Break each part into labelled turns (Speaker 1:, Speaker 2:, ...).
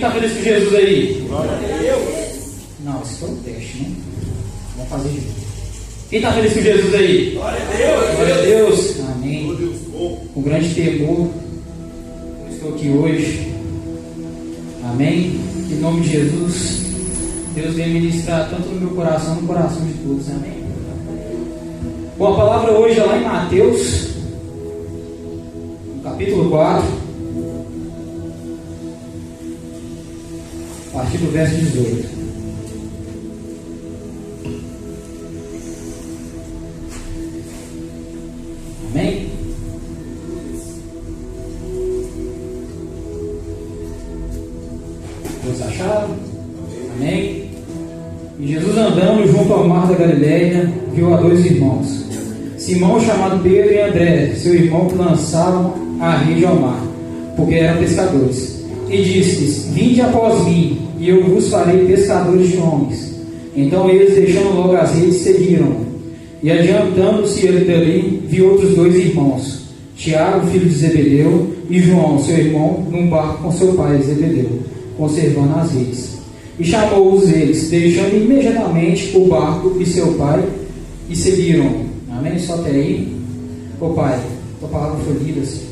Speaker 1: está feliz com Jesus aí?
Speaker 2: Glória a Deus.
Speaker 1: Não, esse foi um teste, né? Vamos fazer de novo. Quem está feliz com Jesus aí?
Speaker 2: Glória a Deus.
Speaker 1: Glória a Deus. Amém.
Speaker 2: Glória a Deus. Bom.
Speaker 1: Com grande temor, eu estou aqui hoje. Amém. Em nome de Jesus, Deus vem ministrar tanto no meu coração, no coração de todos. Amém. Bom, a palavra hoje é lá em Mateus, no capítulo 4, a partir do verso 18. Amém? Todos acharam? Amém? E Jesus, andando junto ao mar da Galileia, viu a dois irmãos, Simão, chamado Pedro, e André, seu irmão, que lançavam a rede ao mar, porque eram pescadores. E disse-lhes: Vinde após mim, e eu vos farei pescadores de homens. Então eles, deixando logo as redes, seguiram-no. E adiantando-se ele dali, viu outros dois irmãos, Tiago, filho de Zebedeu, e João, seu irmão, num barco com seu pai Zebedeu, conservando as redes. E chamou-os eles, deixando imediatamente o barco e seu pai, e seguiram. Amém? Só até aí. Ô Pai, tua palavra foi lida, Senhor.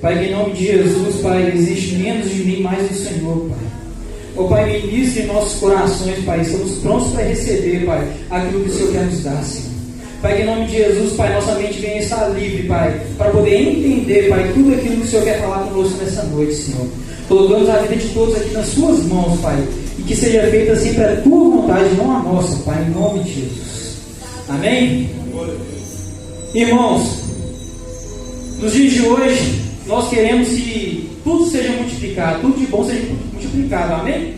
Speaker 1: Pai, que em nome de Jesus, Pai, existe menos de mim, mais do Senhor, Pai. Ô Pai, ministre em nossos corações, Pai. Estamos prontos para receber, Pai, aquilo que o Senhor quer nos dar, Senhor. Pai, que em nome de Jesus, Pai, nossa mente venha estar livre, Pai, para poder entender, Pai, tudo aquilo que o Senhor quer falar conosco nessa noite, Senhor. Colocamos a vida de todos aqui nas Suas mãos, Pai, e que seja feita sempre a Tua vontade, não a nossa, Pai, em nome de Jesus. Amém? Irmãos, nos dias de hoje, nós queremos que tudo seja multiplicado, tudo de bom seja multiplicado, amém?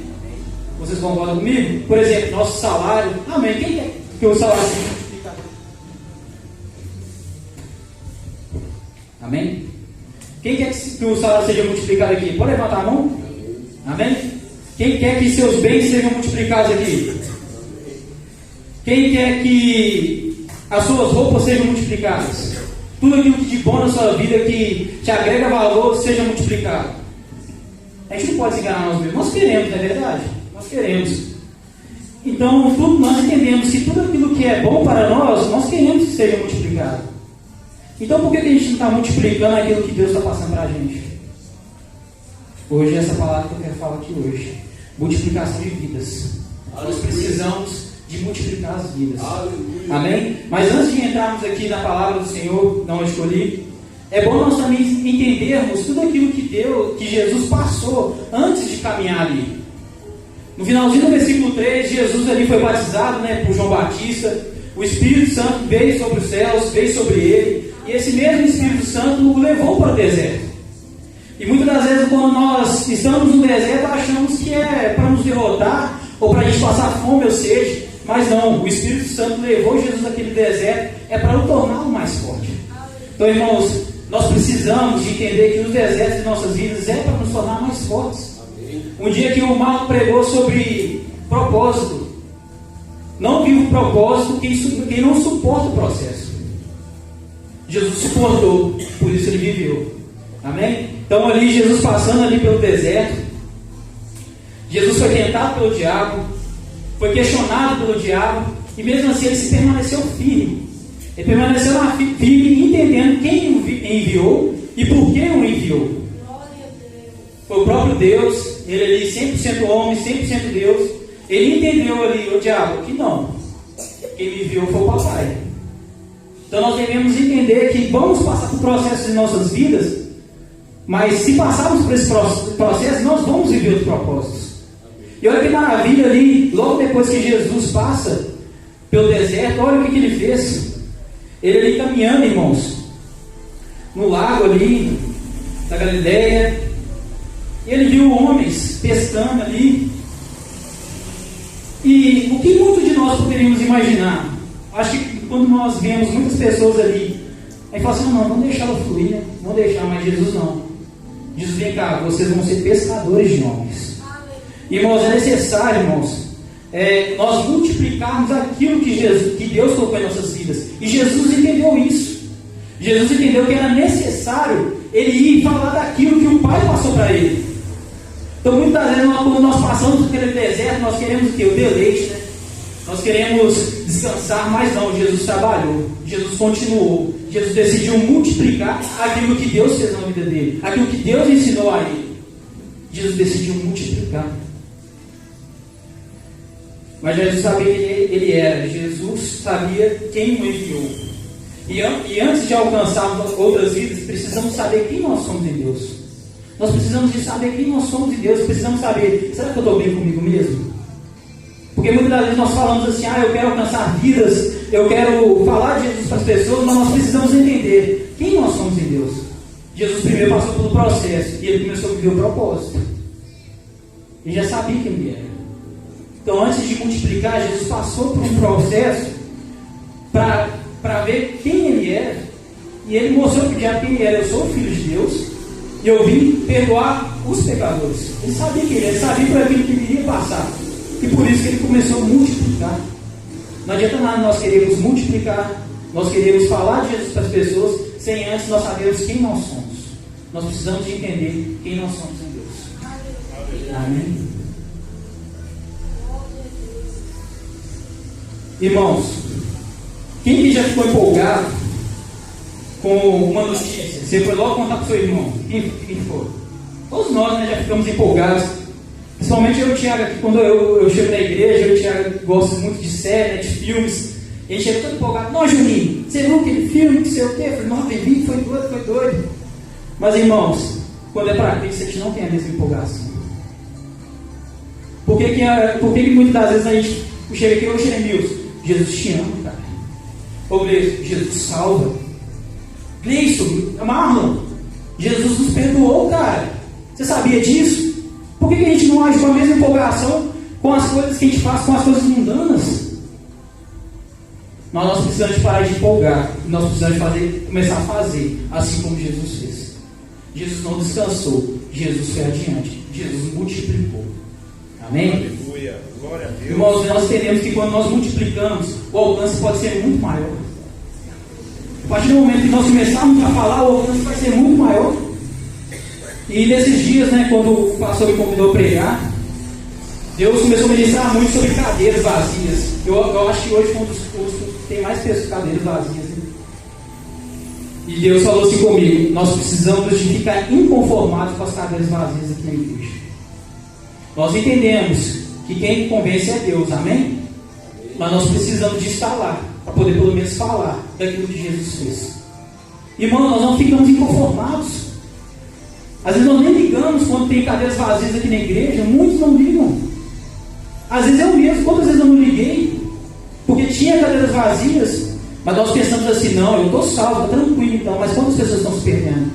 Speaker 1: Vocês concordam comigo? Por exemplo, nosso salário, amém? Quem quer que o salário seja multiplicado? Amém? Quem quer que o salário seja multiplicado aqui? Pode levantar a mão? Amém? Quem quer que seus bens sejam multiplicados aqui? Quem quer que as suas roupas sejam multiplicadas? Tudo aquilo que de bom na sua vida, que te agrega valor, seja multiplicado. A gente não pode se enganar nós mesmos. Nós queremos, não é verdade? Nós queremos. Então, nós entendemos que tudo aquilo que é bom para nós, nós queremos que seja multiplicado. Então, por que a gente não está multiplicando aquilo que Deus está passando para a gente? Hoje, essa palavra que eu quero falar aqui hoje. Multiplicação de vidas. Nós precisamos de multiplicar as vidas. Aleluia. Amém? Mas antes de entrarmos aqui na palavra do Senhor, não escolhi, é bom nós também entendermos tudo aquilo que Jesus passou antes de caminhar ali. No finalzinho do versículo 3, Jesus ali foi batizado, por João Batista. O Espírito Santo veio sobre os céus, veio sobre ele, e esse mesmo Espírito Santo o levou para o deserto. E muitas das vezes, quando nós estamos no deserto, achamos que é para nos derrotar, ou para a gente passar fome ou sede. Mas não, o Espírito Santo levou Jesus àquele deserto, é para o torná-lo mais forte. Então, irmãos, nós precisamos de entender que os desertos de nossas vidas é para nos tornar mais fortes. Um dia que o Marco pregou sobre propósito. Não vive o propósito quem não suporta o processo. Jesus suportou, por isso ele viveu. Amém? Então ali, Jesus passando ali pelo deserto, Jesus foi tentado pelo diabo, foi questionado pelo diabo, e mesmo assim ele permaneceu firme. Ele permaneceu firme, entendendo quem o enviou e por que o enviou. Foi o próprio Deus, ele ali 100% homem, 100% Deus. Ele entendeu ali, o diabo, que não. Quem me enviou foi o papai. Então nós devemos entender que vamos passar por processos em nossas vidas, mas se passarmos por esse processo, nós vamos viver os propósitos. E olha que maravilha ali, logo depois que Jesus passa pelo deserto, olha o que ele fez. Ele ali caminhando, irmãos, no lago ali, da Galileia, ele viu homens pescando ali. E o que muitos de nós poderíamos imaginar? Acho que quando nós vemos muitas pessoas ali, aí fala assim, não, vamos deixar ela fluir, né? Vamos deixar, mas Jesus não. Jesus, vem cá, vocês vão ser pescadores de homens. Irmãos, é necessário, irmãos, nós multiplicarmos aquilo que Deus colocou em nossas vidas. E Jesus entendeu isso. Jesus entendeu que era necessário ele ir falar daquilo que o Pai passou para ele. Então, muitas vezes, quando nós passamos por aquele deserto, nós queremos o quê? O deleite, né? Nós queremos descansar, mas não, Jesus trabalhou, Jesus continuou, Jesus decidiu multiplicar aquilo que Deus fez na vida dele, aquilo que Deus ensinou a ele. Jesus decidiu multiplicar. Mas Jesus sabia quem ele era, Jesus sabia quem o enviou. E antes de alcançarmos outras vidas, precisamos saber quem nós somos em Deus. Nós precisamos de saber quem nós somos em Deus, precisamos saber, será que eu estou bem comigo mesmo? Porque muitas das vezes nós falamos assim, eu quero alcançar vidas, eu quero falar de Jesus para as pessoas, mas nós precisamos entender quem nós somos em Deus. Jesus primeiro passou pelo processo e ele começou a viver o propósito. Ele já sabia quem ele era. Então, antes de multiplicar, Jesus passou por um processo para ver quem ele era. E ele mostrou para o diabo quem ele era. Eu sou o Filho de Deus e eu vim perdoar os pecadores. Ele sabia quem ele era, ele sabia por aquilo que ele iria passar. E por isso que ele começou a multiplicar. Não adianta nada nós queremos multiplicar, nós queremos falar de Jesus para as pessoas, sem antes nós sabermos quem nós somos. Nós precisamos de entender quem nós somos em Deus. Amém? Irmãos, quem que já ficou empolgado com uma notícia? Você foi logo contar para o seu irmão. Quem foi? Todos nós, né, já ficamos empolgados. Principalmente eu e o Thiago aqui, quando eu chego na igreja, eu e o Thiago gosto muito de série, né, de filmes. E a gente chega todo empolgado. Não, Juninho, você viu aquele filme, não sei o quê? Eu falei, não, bebi, foi doido. Mas, irmãos, quando é para Cristo, a gente não tem a mesma empolgação. Por que muitas das vezes a gente chega aqui, ô Jeremias, Jesus te ama, cara. Ô Gleison, Jesus salva. Gleison, Marlon, Jesus nos perdoou, cara. Você sabia disso? Por que a gente não age com a mesma empolgação com as coisas que a gente faz, com as coisas mundanas? Nós precisamos de parar de empolgar. Nós precisamos de começar a fazer, assim como Jesus fez. Jesus não descansou. Jesus foi adiante. Jesus multiplicou. Amém?
Speaker 2: Aleluia. Glória a Deus.
Speaker 1: Irmãos, nós entendemos que quando nós multiplicamos, o alcance pode ser muito maior. A partir do momento que nós começarmos a falar, o alcance vai ser muito maior. E nesses dias, né, quando o pastor me convidou a pregar, Deus começou a ministrar muito sobre cadeiras vazias. Eu acho que hoje foi um dos cursos que tem mais cadeiras vazias. Né? E Deus falou assim comigo: nós precisamos de ficar inconformados com as cadeiras vazias aqui na igreja. Nós entendemos que quem convence é Deus, amém? Mas nós precisamos de estar lá, para poder pelo menos falar daquilo que Jesus fez. Irmão, nós não ficamos inconformados. Às vezes nós nem ligamos quando tem cadeiras vazias aqui na igreja, muitos não ligam. Às vezes eu mesmo, quantas vezes eu não liguei? Porque tinha cadeiras vazias, mas nós pensamos assim, não, eu estou salvo, está tranquilo então, mas quantas pessoas estão se perdendo?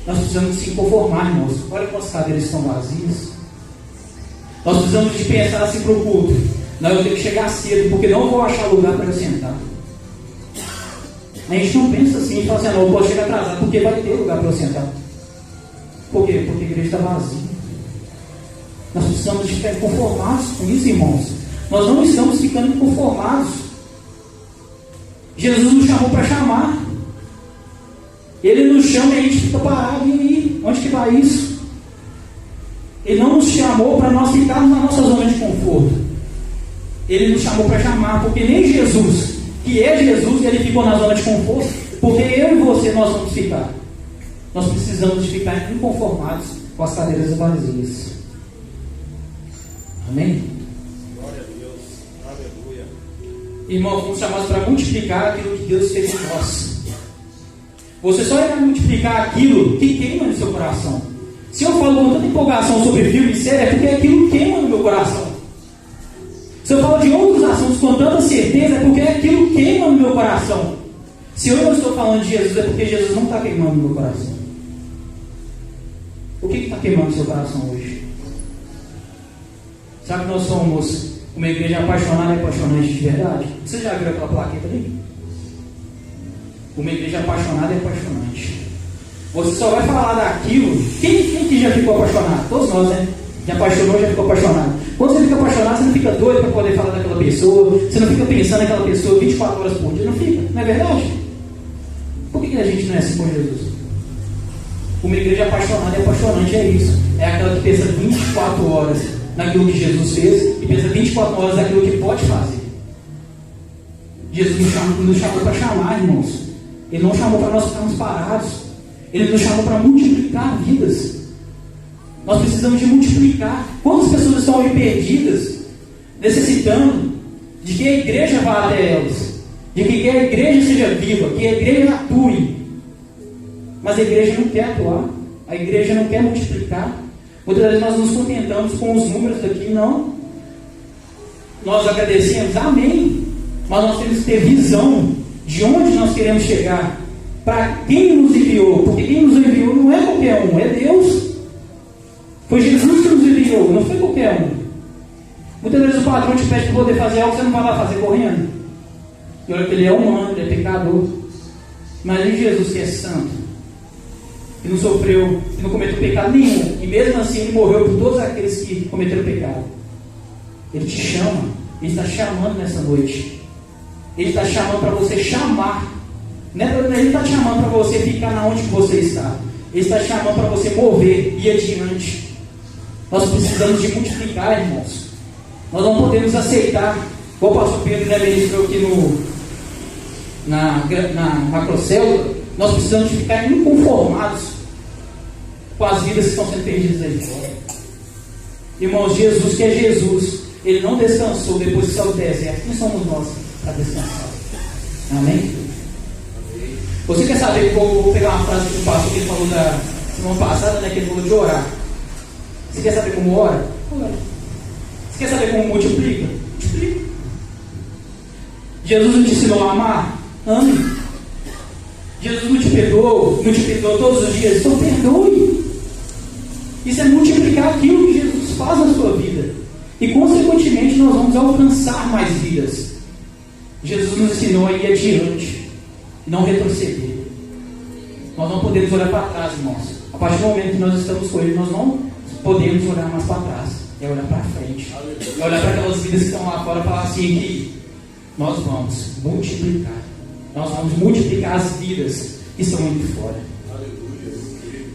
Speaker 1: Nós precisamos se conformar, irmãos. Olha quantas cadeiras estão vazias. Nós precisamos de pensar assim para o culto. Não, eu tenho que chegar cedo, porque não vou achar lugar para eu sentar. A gente não pensa assim, a gente fala assim, não, eu posso chegar atrasado, porque vai ter lugar para eu sentar. Por quê? Porque a igreja está vazia. Nós precisamos de ficar conformados com isso, irmãos. Nós não estamos ficando conformados. Jesus nos chamou para chamar. Ele nos chama e a gente fica parado. E aí, onde que vai isso? Ele não nos chamou para nós ficarmos na nossa zona de conforto. Ele nos chamou para chamar, porque nem Jesus, que é Jesus, ele ficou na zona de conforto, porque eu e você nós vamos ficar. Nós precisamos de ficar inconformados com as cadeiras vazias. Amém?
Speaker 2: Glória a Deus. Aleluia.
Speaker 1: Irmão, fomos chamados para multiplicar aquilo que Deus fez em nós. Você só irá multiplicar aquilo que queima no seu coração. Se eu falo com tanta empolgação sobre filme e série, é porque aquilo queima no meu coração. Se eu falo de outros assuntos com tanta certeza, é porque aquilo queima no meu coração. Se eu não estou falando de Jesus, é porque Jesus não está queimando no meu coração. O que está queimando no seu coração hoje? Sabe que nós somos uma igreja apaixonada e apaixonante de verdade? Você já viu aquela plaqueta ali? Uma igreja apaixonada e apaixonante. Você só vai falar daquilo. Quem que já ficou apaixonado? Todos nós, né? Já apaixonou, já ficou apaixonado. Quando você fica apaixonado, você não fica doido para poder falar daquela pessoa. Você não fica pensando naquela pessoa 24 horas por dia. Não fica, não é verdade? Por que a gente não é assim com Jesus? Uma igreja apaixonada e apaixonante é isso. é aquela que pensa 24 horas naquilo que Jesus fez e pensa 24 horas naquilo que pode fazer. Jesus nos chamou para chamar, irmãos. Ele não chamou para nós ficarmos parados. Ele nos chamou para multiplicar vidas. Nós precisamos de multiplicar. Quantas pessoas estão aí perdidas, necessitando de que a igreja vá até elas, de que a igreja seja viva, que a igreja atue. Mas a igreja não quer atuar, a igreja não quer multiplicar. Muitas vezes nós nos contentamos com os números daqui, não. Nós agradecemos, amém. Mas nós temos que ter visão de onde nós queremos chegar, para quem nos enviou, porque quem nos enviou não é qualquer um, é Deus. Foi Jesus que nos enviou, não foi qualquer um. Muitas vezes o patrão te pede para poder fazer algo, você não vai lá fazer correndo. E olha que ele é humano, ele é pecador. Mas Jesus que é santo, que não sofreu, que não cometeu pecado nenhum, e mesmo assim ele morreu por todos aqueles que cometeram pecado. Ele te chama, ele está chamando nessa noite. Ele está chamando para você chamar. Ele está te chamando para você ficar na onde você está. Ele está te chamando para você mover, ir adiante. Nós precisamos de multiplicar, irmãos. Nós não podemos aceitar, como o pastor Pedro ministrou aqui na macrocélula, nós precisamos de ficar inconformados com as vidas que estão sendo perdidas aí fora. Irmãos, Jesus que é Jesus, ele não descansou depois que saiu do deserto. Quem somos nós para descansar? Amém? Você quer saber como? Vou pegar uma frase que o pastor que ele falou da semana passada, né, que ele falou de orar. Você quer saber como ora? Ora. Você quer saber como multiplica? Multiplica. Jesus não te ensinou a amar? Ame. Jesus não te perdoou todos os dias? Então perdoe. Isso é multiplicar aquilo que Jesus faz na sua vida. E consequentemente nós vamos alcançar mais vidas. Jesus nos ensinou a ir adiante, não retroceder. Nós não podemos olhar para trás, irmãos. A partir do momento que nós estamos com Ele, nós não podemos olhar mais para trás. É olhar para frente. É olhar para aquelas vidas que estão lá fora e falar assim que nós vamos multiplicar. Nós vamos multiplicar as vidas que estão indo fora.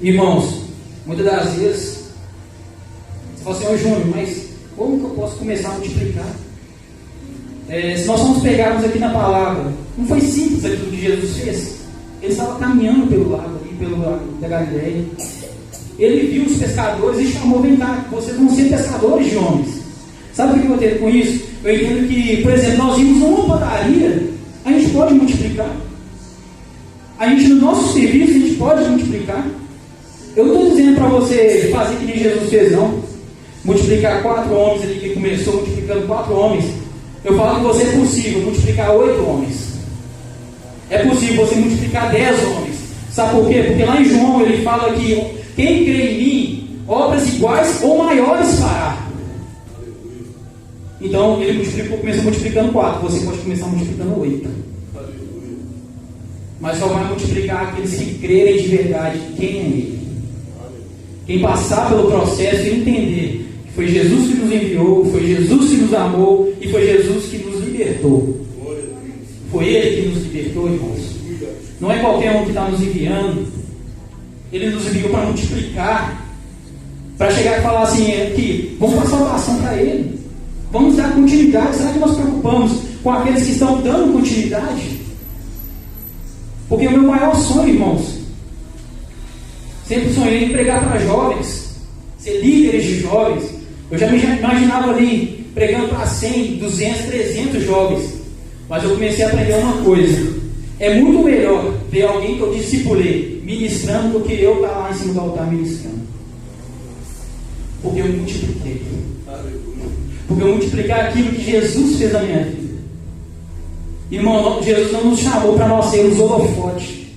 Speaker 1: Irmãos, muitas das vezes você fala assim, ô Júnior, mas como que eu posso começar a multiplicar? Se nós vamos pegarmos aqui na palavra, não foi simples aquilo que Jesus fez. Ele estava caminhando pelo lago ali, pelo lago da Galileia. Ele viu os pescadores e chamou, vem cá, vocês vão ser pescadores de homens. Sabe o que eu entendo com isso? Eu entendo que, por exemplo, nós vimos numa padaria, a gente pode multiplicar. A gente, no nosso serviço, a gente pode multiplicar. Eu não estou dizendo para você fazer que nem Jesus fez, não. Multiplicar 4 homens ali, que começou multiplicando 4 homens. Eu falo que você é possível multiplicar 8 homens. É possível você multiplicar 10 homens. Sabe por quê? Porque lá em João ele fala que quem crê em mim, obras iguais ou maiores fará. Então ele começou multiplicando 4. Você pode começar multiplicando 8. Mas só vai multiplicar aqueles que crerem de verdade quem é Ele. Quem passar pelo processo e entender que foi Jesus que nos enviou, foi Jesus que nos amou e foi Jesus que nos libertou. Foi Ele que nos libertou, irmãos. Não é qualquer um que está nos enviando. Ele nos enviou para multiplicar, para chegar e falar assim, aqui, vamos passar uma ação para Ele. Vamos dar continuidade. Será que nós preocupamos com aqueles que estão dando continuidade? Porque o meu maior sonho, irmãos, sempre sonhei em pregar para jovens, ser líderes de jovens. Eu já me imaginava ali pregando para 100, 200, 300 jovens. Mas eu comecei a aprender uma coisa: é muito melhor ver alguém que eu discipulei ministrando do que eu estar lá em cima do altar ministrando. Porque eu multipliquei. Porque eu multiplicar aquilo que Jesus fez na minha vida. Irmão, Jesus não nos chamou para nós sermos holofote,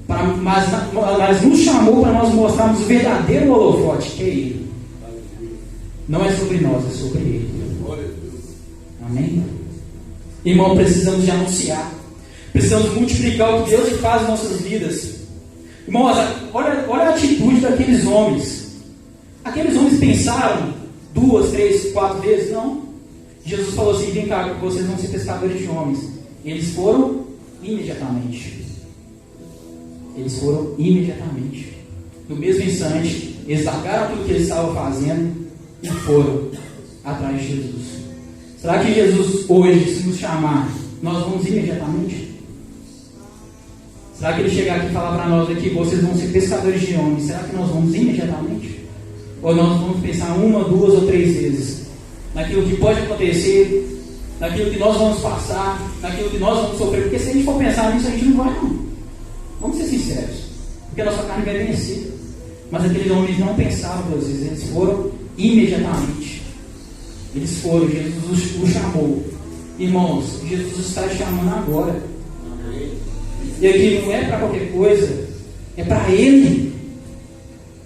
Speaker 1: mas nos chamou para nós mostrarmos o verdadeiro holofote, que é Ele. Não é sobre nós, é sobre Ele. Amém? Irmão, precisamos de anunciar. Precisamos multiplicar o que Deus faz em nossas vidas. Irmãos, olha a atitude daqueles homens. Aqueles homens pensaram 2, 3, 4 vezes? Não. Jesus falou assim, vem cá, vocês vão ser pescadores de homens. Eles foram imediatamente. Eles foram imediatamente. No mesmo instante, Eles largaram tudo que eles estavam fazendo e foram atrás de Jesus. Será que Jesus hoje, se nos chamar, nós vamos imediatamente? Será que ele chegar aqui e falar para nós aqui, vocês vão ser pescadores de homens, será que nós vamos imediatamente? Ou nós vamos pensar 1, 2 ou 3 vezes naquilo que pode acontecer, naquilo que nós vamos passar, naquilo que nós vamos sofrer? Porque se a gente for pensar nisso, a gente não vai não. Vamos ser sinceros, porque a nossa carne vai vencer. Mas aqueles homens não pensaram 2 vezes, eles foram imediatamente. Eles foram, Jesus os chamou. Irmãos, Jesus está te chamando agora. E aqui não é para qualquer coisa, é para Ele,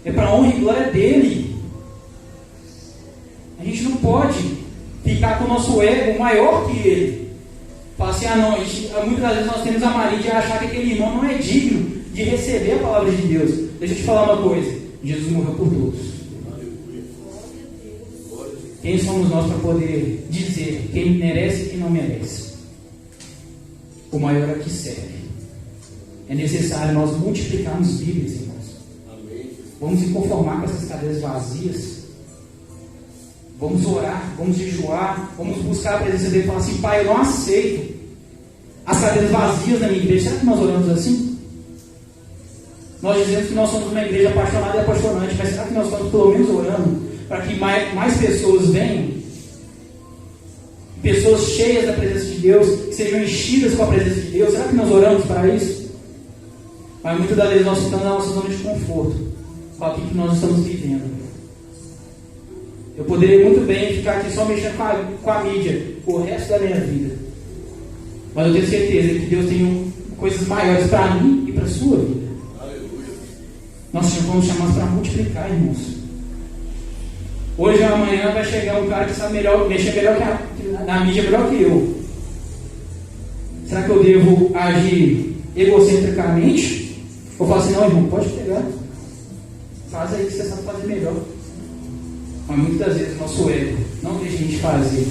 Speaker 1: é para a honra e glória dEle. A gente não pode ficar com o nosso ego maior que Ele. Falar assim, não, muitas vezes nós temos a mania de achar que aquele irmão não é digno de receber a palavra de Deus. Deixa eu te falar uma coisa, Jesus morreu por todos. Quem somos nós para poder dizer quem merece e quem não merece? O maior é que serve. É necessário nós multiplicarmos Bíblias, irmãos. Vamos se conformar com essas cadeiras vazias. Vamos orar, vamos jejuar, vamos buscar a presença dele e falar assim, Pai, eu não aceito as cadeiras vazias da minha igreja. Será que nós oramos assim? Nós dizemos que nós somos uma igreja apaixonada e apaixonante, mas será que nós estamos pelo menos orando para que mais pessoas venham? Pessoas cheias da presença de Deus, que sejam enchidas com a presença de Deus. Será que nós oramos para isso? Mas muitas das vezes nós ficamos na nossa zona de conforto com aquilo que nós estamos vivendo. Eu poderia muito bem ficar aqui só mexendo com a mídia o resto da minha vida, mas eu tenho certeza que Deus tem coisas maiores para mim e para a sua vida. Nós vamos chamar para multiplicar, irmãos. Hoje ou amanhã vai chegar um cara que sabe mexer melhor na mídia melhor que eu. Será que eu devo agir egocentricamente? Ou falar assim, não, irmão, pode pegar, faz aí que você sabe fazer melhor. Mas muitas das vezes o nosso ego não deixa a gente fazer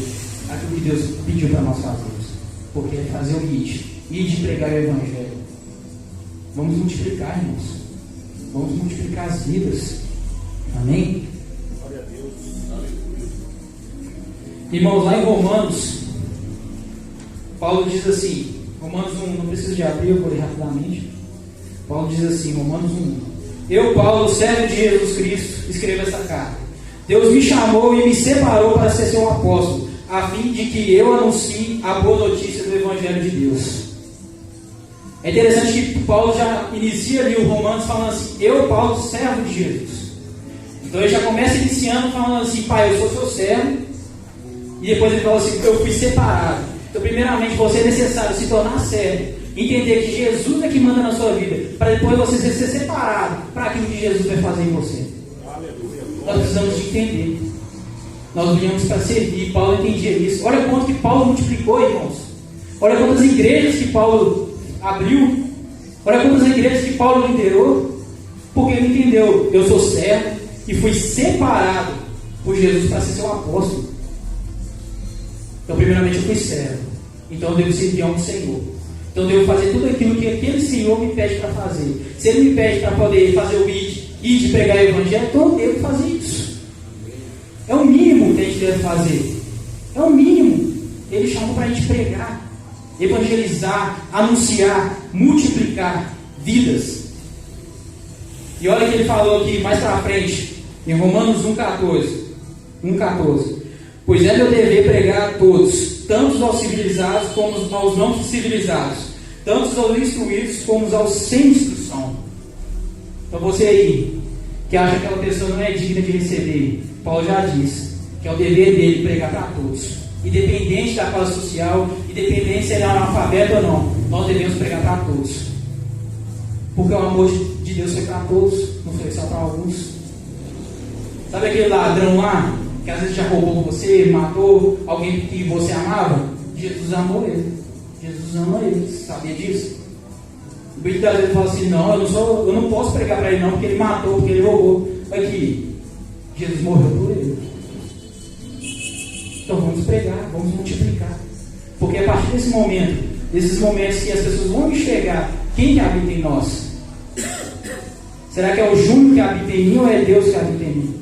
Speaker 1: aquilo que Deus pediu para nós fazermos, porque é fazer o ide pregar o Evangelho. Vamos multiplicar, irmãos. Vamos multiplicar as vidas. Amém?
Speaker 2: Glória a Deus.
Speaker 1: Irmãos, lá em Romanos, Paulo diz assim, Romanos 1, não preciso de abrir, eu vou ler rapidamente. Paulo diz assim, Romanos 1: Eu, Paulo, servo de Jesus Cristo, escrevo essa carta. Deus me chamou e me separou para ser seu apóstolo, a fim de que eu anuncie a boa notícia do Evangelho de Deus. É interessante que Paulo já inicia ali o Romanos falando assim, eu, Paulo, servo de Jesus. Então ele já começa iniciando falando assim, Pai, eu sou seu servo. E depois ele fala assim, eu fui separado. Então primeiramente você é necessário se tornar servo, entender que Jesus é que manda na sua vida, para depois você ser separado para aquilo que Jesus vai fazer em você. Nós precisamos de entender. Nós viemos para servir. Paulo entendia isso. Olha quanto que Paulo multiplicou, irmãos. Olha quantas igrejas que Paulo abriu. Olha quantas igrejas que Paulo liderou. Porque ele entendeu, eu sou servo e fui separado por Jesus para ser seu apóstolo. Então primeiramente eu fui servo, então eu devo servir a um Senhor. Então eu devo fazer tudo aquilo que aquele Senhor me pede para fazer. Se Ele me pede para poder fazer o ide pregar o Evangelho, então eu devo fazer isso. É o mínimo que a gente deve fazer. É o mínimo. Ele chamou para a gente pregar, evangelizar, anunciar, multiplicar vidas. E olha o que ele falou aqui mais para frente, em Romanos 1,14. Pois é meu dever pregar a todos, tanto aos civilizados como aos não civilizados, tanto aos instruídos como aos sem instrução. Então você aí, que acha que aquela pessoa não é digna de receber, Paulo já disse que é o dever dele pregar para todos, independente da classe social, independente se ele é analfabeto ou não, nós devemos pregar para todos, porque o amor de Deus foi para todos, não foi só para alguns. Sabe aquele ladrão lá, que às vezes já roubou você, matou alguém que você amava? Jesus amou ele. Jesus ama ele, sabia disso? O Bíblia às vezes fala assim, não, eu não posso pregar para ele não, porque ele matou, porque ele roubou. Aqui, Jesus morreu por ele. Então vamos pregar, vamos multiplicar. Porque a partir desse momento, desses momentos que as pessoas vão enxergar quem que habita em nós. Será que é o Júnior que habita em mim ou é Deus que habita em mim?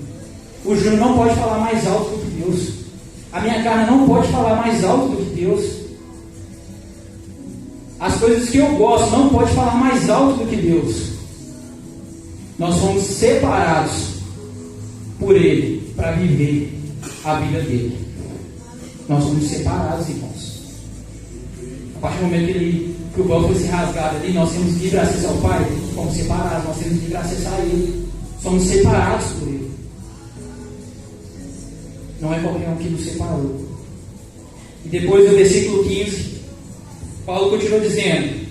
Speaker 1: O Júnior não pode falar mais alto do que Deus. A minha carne não pode falar mais alto do que Deus. As coisas que eu gosto não pode falar mais alto do que Deus. Nós fomos separados por Ele para viver a vida dele. Nós somos separados, irmãos. A partir do momento que o véu foi se rasgado ali, nós temos livre acesso ao Pai. Fomos separados, nós temos livre acesso a Ele. Somos separados por Ele. Não é qualquer um que nos separou. E depois no versículo 15, Paulo continua dizendo: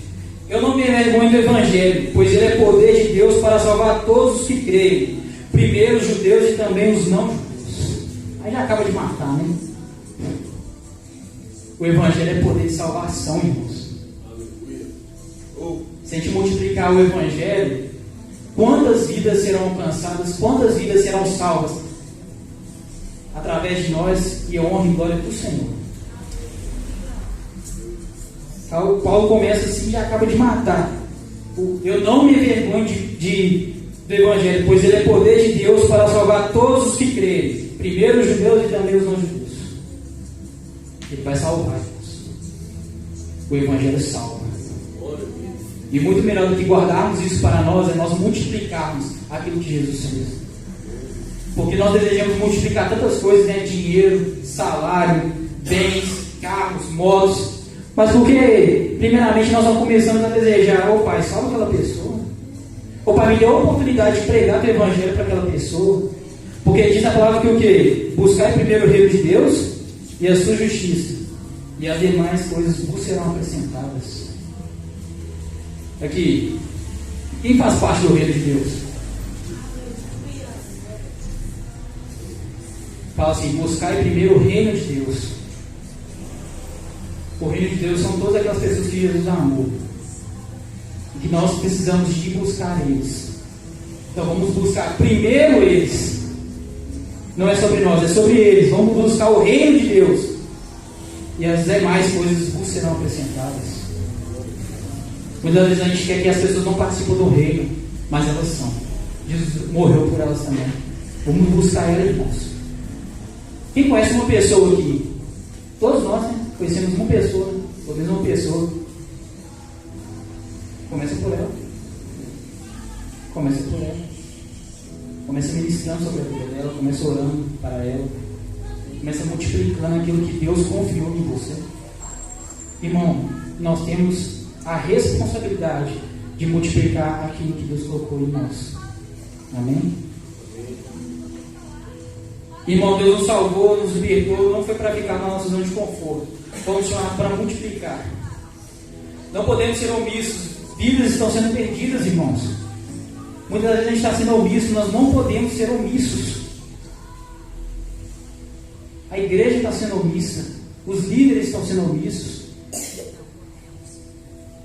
Speaker 1: eu não me envergonho do Evangelho, pois ele é poder de Deus para salvar todos os que creem, primeiro os judeus e também os não judeus. Aí já acaba de matar, né? O Evangelho é poder de salvação, irmãos. Se a gente multiplicar o Evangelho, quantas vidas serão alcançadas, quantas vidas serão salvas através de nós, e honra e glória para o Senhor. Paulo começa assim e já acaba de matar. Eu não me envergonho do Evangelho, pois ele é poder de Deus para salvar todos os que creem, primeiro os judeus e também os não judeus. Ele vai salvar, irmãos. O Evangelho salva. E muito melhor do que guardarmos isso para nós é nós multiplicarmos aquilo que Jesus fez. Porque nós desejamos multiplicar tantas coisas, né? Dinheiro, salário, bens, carros, motos. Mas porque, primeiramente, nós não começamos a desejar: ô Pai, salva aquela pessoa. Ô Pai, me dê a oportunidade de pregar o Evangelho para aquela pessoa. Porque diz a palavra que o quê? Buscar primeiro o reino de Deus e a sua justiça, e as demais coisas vos serão acrescentadas. Aqui, quem faz parte do reino de Deus? Fala assim: buscar primeiro o reino de Deus. O reino de Deus são todas aquelas pessoas que Jesus amou, e que nós precisamos de buscar eles. Então vamos buscar primeiro eles. Não é sobre nós, é sobre eles. Vamos buscar o reino de Deus, e as demais coisas vos serão acrescentadas. Muitas vezes a gente quer que as pessoas não participem do reino, mas elas são. Jesus morreu por elas também. Vamos buscar elas, irmãos. Quem conhece uma pessoa aqui? Todos nós, né? Conhecemos uma pessoa, né? Pelo menos uma pessoa. Começa por ela. Começa por ela. Começa ministrando sobre a vida dela, começa orando para ela. Começa multiplicando aquilo que Deus confiou em você. Irmão, nós temos a responsabilidade de multiplicar aquilo que Deus colocou em nós. Amém? Irmão, Deus nos salvou, nos libertou, não foi para ficar na nossa zona de conforto. Vamos chamar para multiplicar. Não podemos ser omissos. Vidas estão sendo perdidas, irmãos. Muitas vezes a gente está sendo omisso, nós não podemos ser omissos. A igreja está sendo omissa, os líderes estão sendo omissos.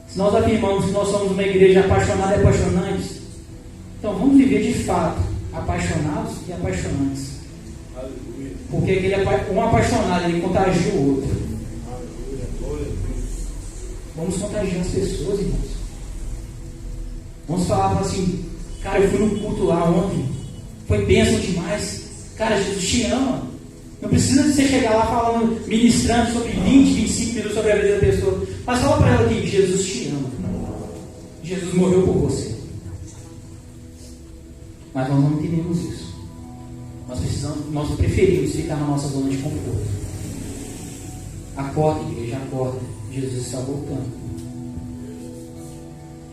Speaker 1: Se nós afirmamos que nós somos uma igreja apaixonada e apaixonante, então vamos viver de fato apaixonados e apaixonantes. Porque um apaixonado, ele contagia o outro. Vamos contagiar as pessoas, irmãos. Vamos falar assim: cara, eu fui no culto lá ontem, foi bênção demais. Cara, Jesus te ama. Não precisa de você chegar lá falando, ministrando sobre 20, 25 minutos sobre a vida da pessoa. Mas fala para ela aqui que Jesus te ama. Jesus morreu por você. Mas nós não entendemos isso. Nós preferimos ficar na nossa zona de conforto. Acorda, igreja, acorda. Jesus está voltando.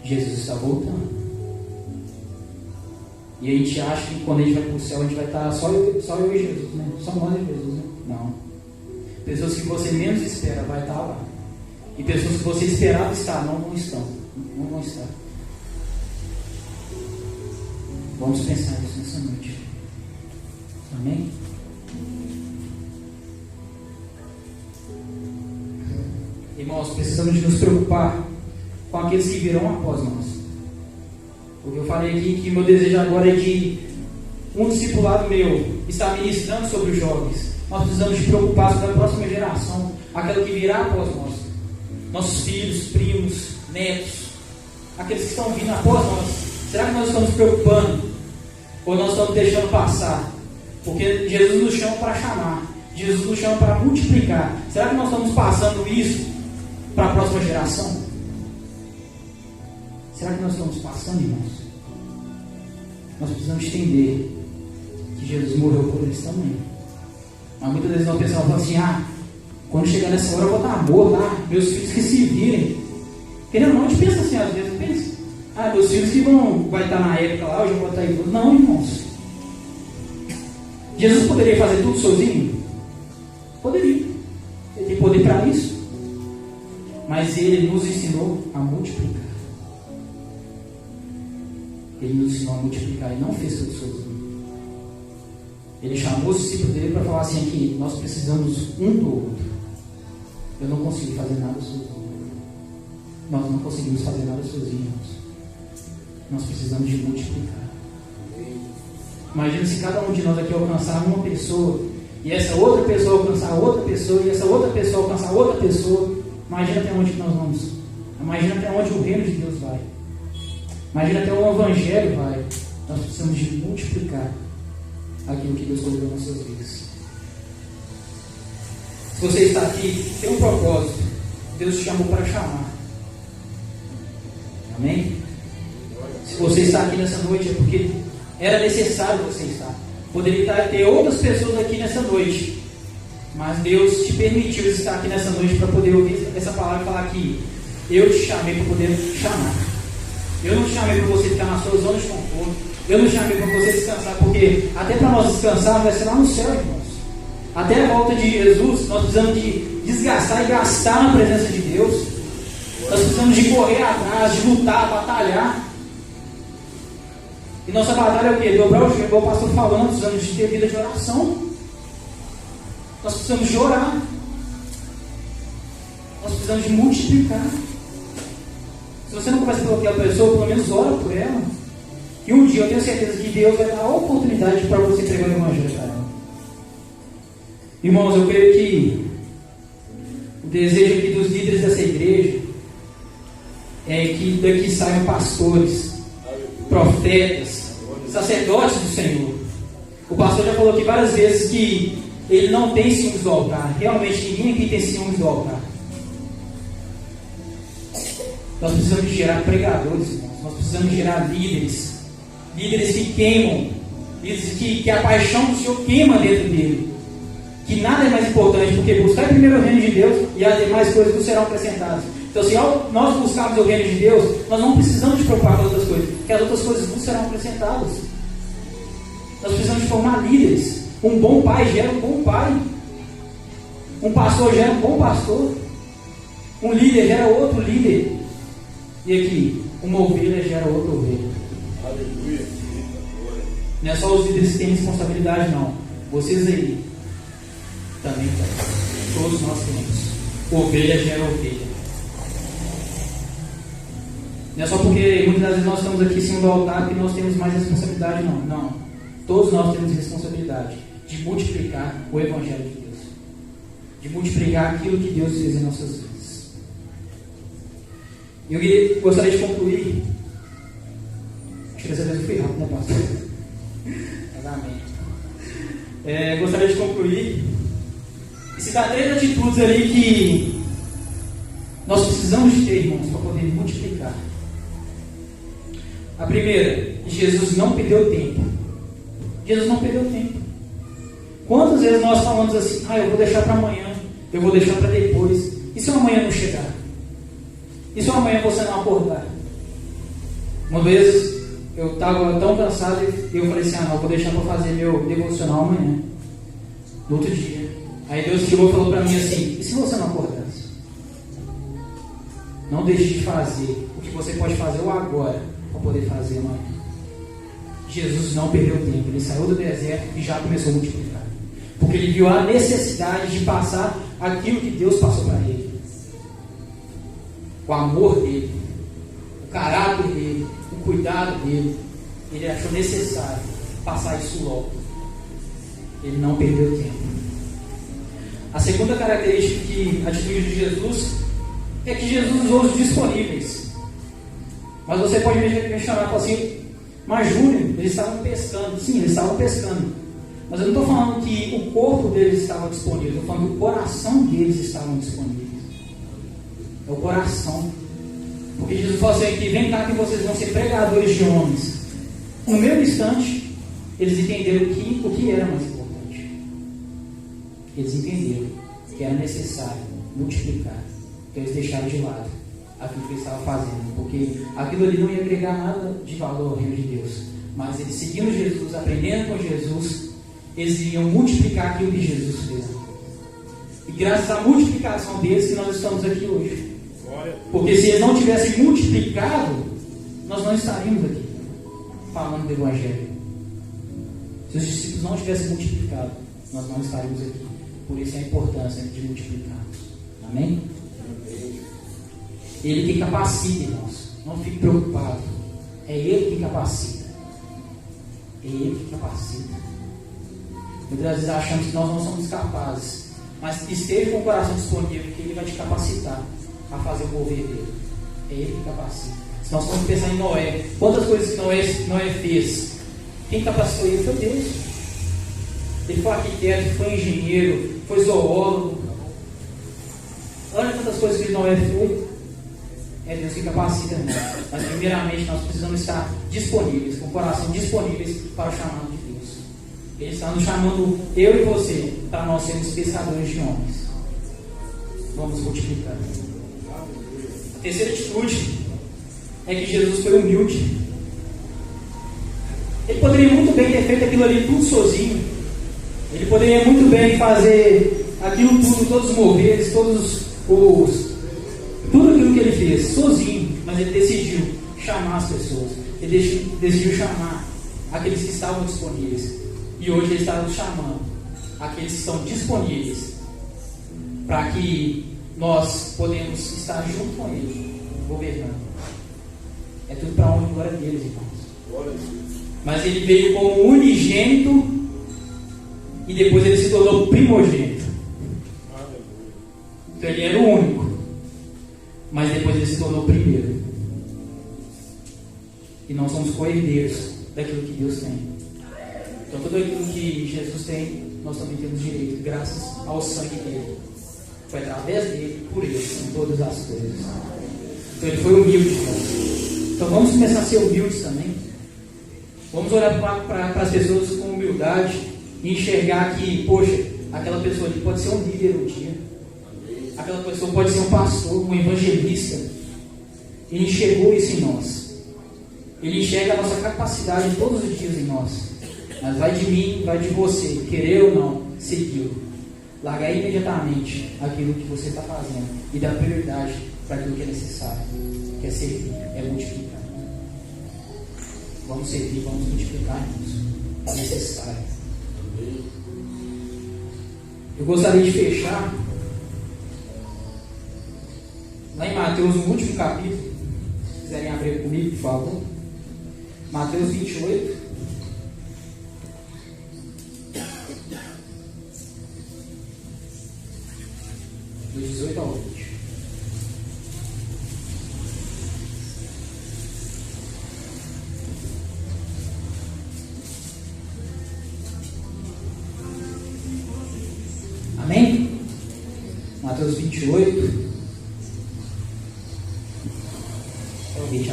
Speaker 1: Jesus está voltando. E a gente acha que quando a gente vai para o céu, a gente vai estar só eu e Jesus, né? Só nós e Jesus, né? Não. Pessoas que você menos espera vai estar lá. E pessoas que você esperava estar, não estão. Não vão estar. Vamos pensar nisso nessa noite. Amém? Irmãos, precisamos de nos preocupar com aqueles que virão após nós. Porque eu falei aqui que meu desejo agora é de um discipulado meu estar ministrando sobre os jovens. Nós precisamos de preocupar sobre a próxima geração, aquela que virá após nós. Nossos filhos, primos, netos, aqueles que estão vindo após nós. Será que nós estamos preocupando? Ou nós estamos deixando passar? Porque Jesus nos chama para chamar. Jesus nos chama para multiplicar. Será que nós estamos passando isso para a próxima geração? Será que nós estamos passando, irmãos? Nós precisamos entender que Jesus morreu por eles também. Mas muitas vezes nós pensamos assim: quando chegar nessa hora eu vou dar amor, tá? Meus filhos que se virem. Querendo ou não, a gente pensa assim, às vezes pensa: meus filhos que vai estar na época lá, eu já vou estar aí. Não, irmãos. Jesus poderia fazer tudo sozinho? Poderia. Ele tem poder para isso. Mas Ele nos ensinou a multiplicar. Ele nos ensinou a multiplicar e não fez tudo sozinho. Ele chamou os discípulos dele para falar assim: que nós precisamos um do outro. Eu não consigo fazer nada sozinho. Nós não conseguimos fazer nada sozinhos. Nós precisamos de multiplicar. Imagina se cada um de nós aqui alcançar uma pessoa, e essa outra pessoa alcançar outra pessoa, e essa outra pessoa alcançar outra pessoa. Imagina até onde nós vamos. Imagina até onde o reino de Deus vai. Imagina até o evangelho vai. Nós precisamos de multiplicar aquilo que Deus colocou nas nossas vidas. Se você está aqui, tem um propósito. Deus te chamou para chamar. Amém? Se você está aqui nessa noite, é porque era necessário você estar. Poderia ter outras pessoas aqui nessa noite, mas Deus te permitiu estar aqui nessa noite para poder ouvir essa palavra e falar que eu te chamei para poder chamar. Eu não te chamei para você ficar na sua zona de conforto. Eu não te chamei para você descansar, porque até para nós descansar vai ser lá no céu, irmãos. Até a volta de Jesus, nós precisamos de desgastar e gastar na presença de Deus. Nós precisamos de correr atrás, de lutar, batalhar. E nossa batalha é o quê? Dobrar o joelho, igual o pastor falou, nós precisamos de ter vida de oração. Nós precisamos de orar. Nós precisamos de multiplicar. Se você não começa pela aquela pessoa, pelo menos ora por ela. E um dia eu tenho certeza que Deus vai dar a oportunidade para você pregar o evangelho para ela. Irmãos, eu creio que o desejo aqui dos líderes dessa igreja é que daqui saiam pastores, profetas, sacerdotes do Senhor. O pastor já falou aqui várias vezes que ele não tem ciúmes do altar. Realmente ninguém aqui tem ciúmes do altar. Nós precisamos de gerar pregadores, irmãos. Nós precisamos de gerar líderes. Líderes que queimam. Líderes que a paixão do Senhor queima dentro dele. Que nada é mais importante do que buscar primeiro o reino de Deus e as demais coisas nos serão acrescentadas. Então, se nós buscarmos o reino de Deus, nós não precisamos de preocupar com outras coisas, porque as outras coisas nos serão acrescentadas. Nós precisamos de formar líderes. Um bom pai gera um bom pai. Um pastor gera um bom pastor. Um líder gera outro líder. E aqui, uma ovelha gera outra ovelha.
Speaker 2: Aleluia.
Speaker 1: Não é só os líderes que têm responsabilidade, não. Vocês aí também têm. Todos nós temos. Ovelha gera ovelha. Não é só porque muitas das vezes nós estamos aqui em cima do altar que nós temos mais responsabilidade, não. Não. Todos nós temos responsabilidade de multiplicar o Evangelho de Deus. De multiplicar aquilo que Deus fez em nossas vidas. Eu gostaria de concluir. Acho que dessa vez eu fui rápido, né, pastor? Amém. Gostaria de concluir e citar 3 atitudes ali que nós precisamos de ter, irmãos, para poder multiplicar. A primeira, Jesus não perdeu tempo. Jesus não perdeu tempo. Quantas vezes nós falamos assim: eu vou deixar para amanhã, eu vou deixar para depois. E se amanhã não chegar? E se amanhã você não acordar? Uma vez eu estava tão cansado e eu falei assim: não, eu vou deixar para fazer meu devocional amanhã, no outro dia. Aí Deus chegou e falou para mim assim: e se você não acordasse? Não deixe de fazer o que você pode fazer ou agora para poder fazer amanhã. Jesus não perdeu tempo, ele saiu do deserto e já começou a multiplicar, porque ele viu a necessidade de passar aquilo que Deus passou para ele, o amor dele, o caráter dele, o cuidado dele. Ele achou necessário passar isso logo. Ele não perdeu tempo. A segunda característica que atitude de Jesus é que Jesus usou os disponíveis. Mas você pode me questionar assim: Mas Júnior, eles estavam pescando. Sim, eles estavam pescando. Mas eu não estou falando que o corpo deles estava disponível. Eu estou falando que o coração deles estava disponível. É o coração. Porque Jesus falou assim aqui, vem cá que vocês vão ser pregadores de homens. No mesmo instante, eles entenderam o que era mais importante. Eles entenderam que era necessário multiplicar. Então eles deixaram de lado aquilo que eles estavam fazendo. Porque aquilo ali não ia agregar nada de valor ao reino de Deus. Mas eles seguindo Jesus, aprendendo com Jesus, eles iam multiplicar aquilo que Jesus fez. E graças à multiplicação deles que nós estamos aqui hoje. Porque se eles não tivessem multiplicado, nós não estaríamos aqui falando do Evangelho. Se os discípulos não tivessem multiplicado, nós não estaríamos aqui. Por isso a importância de multiplicarmos. Amém? Ele que capacita, irmãos. Não fique preocupado. É Ele que capacita. É Ele que capacita. Muitas vezes achamos que nós não somos capazes. Mas esteja com o coração disponível, que Ele vai te capacitar a fazer o mover dele. É Ele que capacita. Se nós formos pensar em Noé, quantas coisas que Noé fez? Quem capacitou ele foi Deus. Ele foi arquiteto, foi engenheiro, foi zoólogo. Olha quantas coisas que Noé foi. É Deus que capacita, irmão. Mas primeiramente nós precisamos estar disponíveis, com o coração disponíveis para o chamado de Deus. Ele está nos chamando, eu e você, para nós sermos pescadores de homens. Vamos multiplicar. A terceira atitude é que Jesus foi humilde. Ele poderia muito bem ter feito aquilo ali tudo sozinho. Ele poderia muito bem fazer aquilo tudo, todos os moveres, tudo aquilo que ele fez sozinho. Mas ele decidiu chamar as pessoas. Ele decidiu chamar aqueles que estavam disponíveis. E hoje ele está nos chamando aqueles que estão disponíveis para que nós podemos estar junto com ele, governando. É tudo para a honra e glória deles, irmãos. Mas ele veio como unigênito e depois ele se tornou primogênito. Então ele era o único, mas depois ele se tornou primeiro. E nós somos co-herdeiros daquilo que Deus tem. Então tudo aquilo que Jesus tem, nós também temos direito, graças ao sangue dele. Foi através dele, por ele, são todas as coisas. Então ele foi humilde. Então vamos começar a ser humildes também. Vamos olhar para as pessoas com humildade e enxergar que, poxa, aquela pessoa ali pode ser um líder um dia. Aquela pessoa pode ser um pastor, um evangelista. Ele enxergou isso em nós. Ele enxerga a nossa capacidade todos os dias em nós. Mas vai de mim, vai de você, querer ou não, segui-lo. Largar imediatamente aquilo que você está fazendo e dar prioridade para aquilo que é necessário, que é servir, é multiplicar. Vamos servir, vamos multiplicar, irmãos. É necessário. Eu gostaria de fechar lá em Mateus, no último capítulo. Se quiserem abrir comigo, por favor. Mateus 28. Do 18 ao 20. Amém? Mateus 28.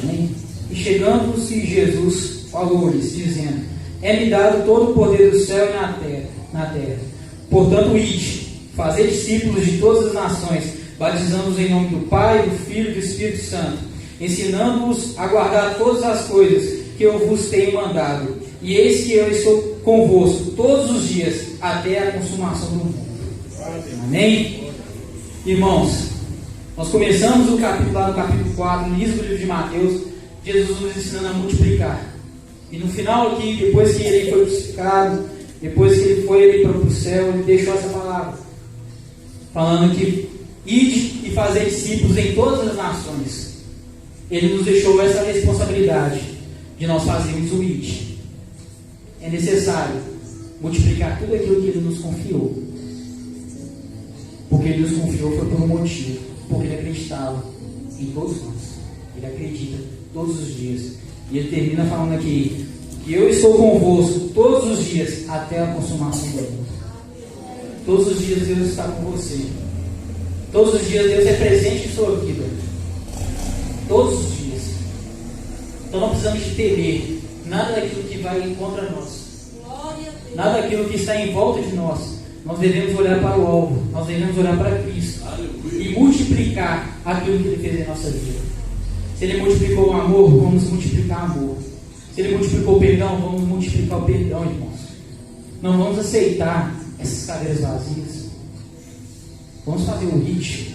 Speaker 1: Amém? E chegando-se Jesus, falou-lhes, dizendo: é-me dado todo o poder do céu e na terra. Portanto, ide, fazei discípulos de todas as nações, batizando-os em nome do Pai, do Filho e do Espírito Santo, ensinando-os a guardar todas as coisas que eu vos tenho mandado. E eis que eu estou convosco todos os dias, até a consumação do mundo. Amém? Irmãos, nós começamos o capítulo lá no capítulo 4, no início do livro de Mateus, Jesus nos ensinando a multiplicar. E no final aqui, depois que ele foi crucificado, depois que ele foi para o céu, ele deixou essa palavra, falando que ide e fazer discípulos em todas as nações. Ele nos deixou essa responsabilidade de nós fazermos o ide. É necessário multiplicar tudo aquilo que ele nos confiou. Porque ele nos confiou foi por um motivo. Porque ele acreditava em todos nós. Ele acredita todos os dias. E ele termina falando aqui: que eu estou convosco todos os dias até a consumação do mundo. Todos os dias Deus está com você. Todos os dias Deus é presente em sua vida. Todos os dias. Então não precisamos de temer nada daquilo que vai contra nós. Nada daquilo que está em volta de nós. Nós devemos olhar para o alvo. Nós devemos olhar para Cristo. E multiplicar aquilo que Ele fez em nossa vida. Se Ele multiplicou o amor, vamos multiplicar o amor. Se Ele multiplicou o perdão, vamos multiplicar o perdão, irmãos. Não vamos aceitar essas cadeiras vazias. Vamos fazer o hit.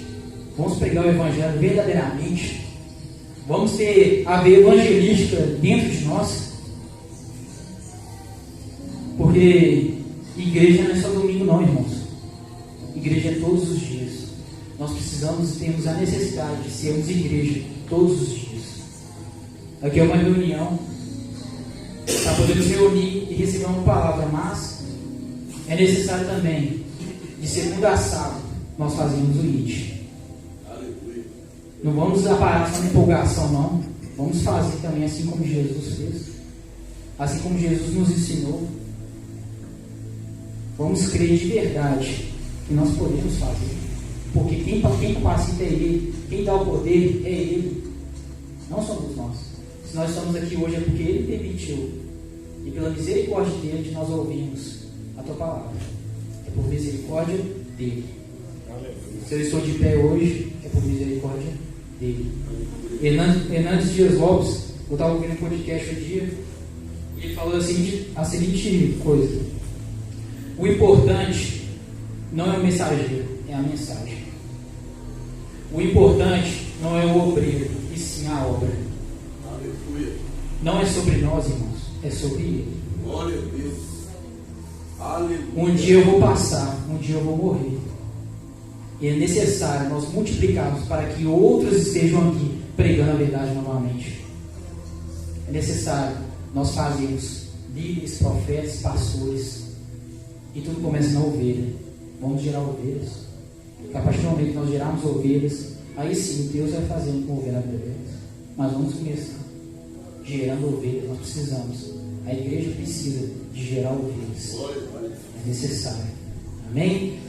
Speaker 1: Vamos pregar o Evangelho verdadeiramente. Vamos ter a veia evangelística dentro de nós. Porque igreja não é só domingo não, irmãos. Igreja é todos os dias. Nós precisamos e temos a necessidade de sermos igreja todos os dias. Aqui é uma reunião para podermos reunir e receber uma palavra, mas é necessário também, de segunda a sábado, nós fazemos o IT. Não vamos parar só na empolgação, não. Vamos fazer também assim como Jesus fez, assim como Jesus nos ensinou. Vamos crer de verdade que nós podemos fazer, porque quem capacita é Ele, quem dá o poder é Ele, não somos nós. Se nós estamos aqui hoje é porque Ele permitiu, e pela misericórdia dele nós ouvimos a Tua palavra. É por misericórdia dele. Se eu estou de pé hoje, é por misericórdia dele. Hernandes Dias Lopes, eu estava ouvindo um podcast um dia, e ele falou a seguinte coisa: o importante não é o mensageiro, é a mensagem. O importante não é o obreiro, e sim a obra. Não é sobre nós, irmãos, é sobre Ele.
Speaker 3: Glória a Deus. Aleluia.
Speaker 1: Um dia eu vou passar, um dia eu vou morrer. E é necessário nós multiplicarmos para que outros estejam aqui pregando a verdade novamente. É necessário nós fazermos líderes, profetas, pastores. E tudo começa na ovelha. Vamos gerar ovelhas. Porque a partir do momento que nós gerarmos ovelhas, aí sim Deus vai fazendo com ovelha através. Mas vamos começar gerando ovelhas. Nós precisamos. A igreja precisa de gerar ovelhas. É necessário. Amém?